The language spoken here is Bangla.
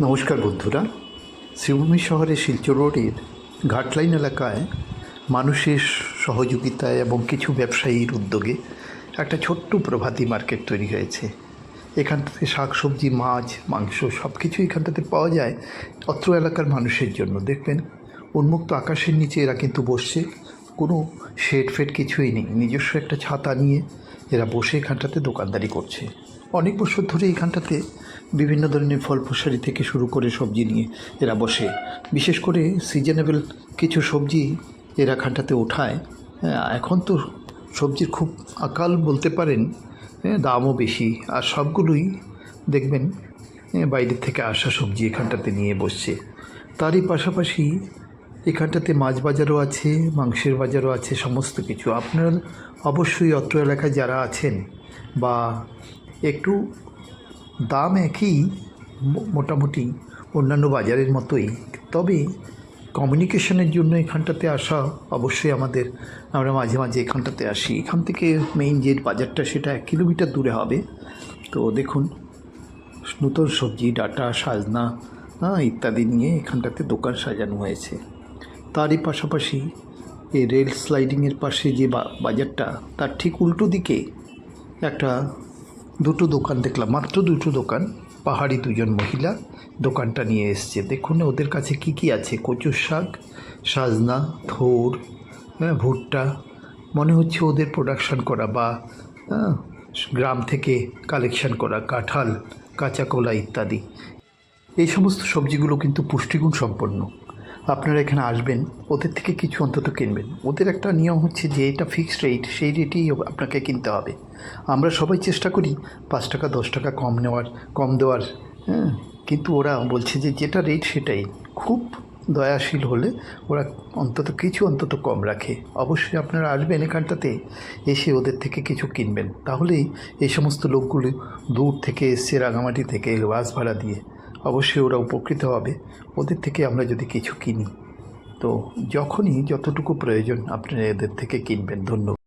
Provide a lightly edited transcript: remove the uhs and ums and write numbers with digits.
নমস্কার বন্ধুরা। শ্রীভূমি শহরের শিলচর রোডের ঘাটলাইন এলাকায় মানুষের সহযোগিতায় এবং কিছু ব্যবসায়ীর উদ্যোগে একটা ছোট্ট প্রভাতী মার্কেট তৈরি হয়েছে। এখান থেকে শাকসবজি, মাছ, মাংস সব কিছু এখানটাতে পাওয়া যায় অত্র এলাকার মানুষের জন্য। দেখবেন উন্মুক্ত আকাশের নিচে এরা কিন্তু বসছে, কোনো শেড ফেড কিছুই নেই, নিজস্ব একটা ছাতা নিয়ে এরা বসে এখানটাতে দোকানদারি করছে। অনেক বছর ধরে এখানটাতে বিভিন্ন ধরনের ফল ফসলি থেকে শুরু করে সবজি নিয়ে এরা বসে। বিশেষ করে সিজনেবল কিছু সবজি এরা এখানটাতে ওঠায়। এখন তো সবজির খুব আকাল বলতে পারেন, দামও বেশি, আর সবগুলোই দেখবেন বাইরের থেকে আসা সবজি এখানটাতে নিয়ে বসছে। তারই পাশাপাশি এখানটাতে মাছ বাজারও আছে, মাংসের বাজারও আছে, সমস্ত কিছু। আপনারা অবশ্যই অত্র এলাকায় যারা আছেন বা একটু দাম একই মোটামুটি অন্যান্য বাজারের মতোই, তবে কমিউনিকেশনের জন্য এখানটাতে আসা অবশ্যই আমরা মাঝে মাঝে এখানটাতে আসি। এখান থেকে মেইন যে বাজারটা সেটা 1 কিলোমিটার দূরে হবে। তো দেখুন, নতুন সবজি, ডাঁটা, সাজনা ইত্যাদি নিয়ে এখানটাতে দোকান সাজানো হয়েছে। তারই পাশাপাশি এই রেল স্লাইডিংয়ের পাশে যে বাজারটা, তার ঠিক উল্টো দিকে দুটো দোকান দেখলাম, মাত্র দুটো দোকান। পাহাড়ি দুজন মহিলা দোকানটা নিয়ে এসছে। দেখুন ওদের কাছে কি কি আছে: কচুর শাক, সাজনা, থোর, ভুট্টা, মনে হচ্ছে ওদের প্রোডাকশন করা বা গ্রাম থেকে কালেকশন করা, কাঁঠাল, কাঁচা কলা ইত্যাদি। এই সমস্ত সবজিগুলো কিন্তু পুষ্টিগুণ সম্পন্ন। আপনারা এখানে আসবেন, ওদের থেকে কিছু অন্তত কিনবেন। ওদের একটা নিয়ম হচ্ছে যে এটা ফিক্সড রেট, সেই রেটেই আপনাকে কিনতে হবে। আমরা সবাই চেষ্টা করি 5 টাকা 10 টাকা কম দেওয়ার, কিন্তু ওরা বলছে যে যেটা রেট সেটাই। খুব দয়াশীল হলে ওরা অন্তত কম রাখে। অবশ্যই আপনারা আসবেন এখানটাতে, এসে ওদের থেকে কিছু কিনবেন। তাহলেই এই সমস্ত লোকগুলো দূর থেকে এসছে, রাঙামাটি থেকে বাস ভাড়া দিয়ে, অবশ্যই ওরা উপকৃত হবে ওদের থেকে আমরা যদি কিছু কিনি। তো যতটুকু প্রয়োজন আপনারা এদের থেকে কিনবেন। ধন্যবাদ।